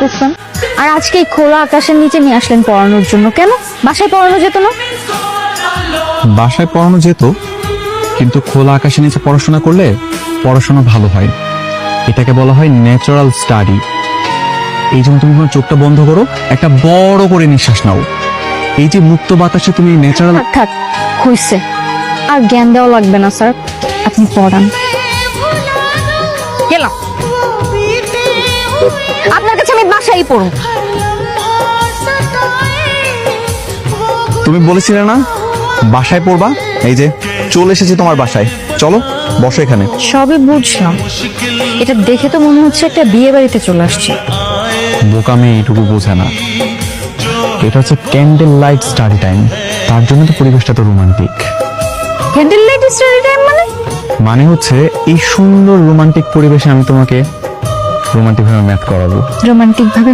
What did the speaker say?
করতেন, আর আজকে এই খোলা আকাশের নিচে নিয়ে আসলেন পড়ানোর জন্য। কেন বাসায় পড়ানো যেত না? বাসায় পড়ানো যেত, কিন্তু খোলা আকাশের নিচে পড়াশোনা করলে পড়াশোনা ভালো হয়। এটাকে বলা হয় ন্যাচারাল স্টাডি। এই জন্য তুমি তোমার চোখটা বন্ধ করো, একটা বড় করে নিঃশ্বাস নাও। এই যে মুক্ত বাতাসে তুমি ন্যাচারাল। থাক থাক, হইছে, আর জ্ঞান দেওয়া লাগবে না স্যার, আপনি পড়ান। গেলাম, আপনার কাছে আমি বাসায় পড়ব। তুমি বলেছিলে না বাসায় পড়বা? এই যে চলে এসেছি তোমার বাসায়, চলো বসো এখানে। সবই বুঝলাম, এটা দেখে তো মনে হচ্ছে একটা বিয়ে বাড়িতে চলে আসছে। বোকামি এইটুকু বোঝে না, এটা হচ্ছে ক্যান্ডেল লাইট স্টাডি টাইম, তার জন্য তো পরিবেশটা তো romantic. Candle light study time মানে হচ্ছে এই সুন্দর রোমান্টিক পরিবেশে আমি তোমাকে রোমান্টিক ভাবে ম্যাথ করাবো। রোমান্টিক ভাবে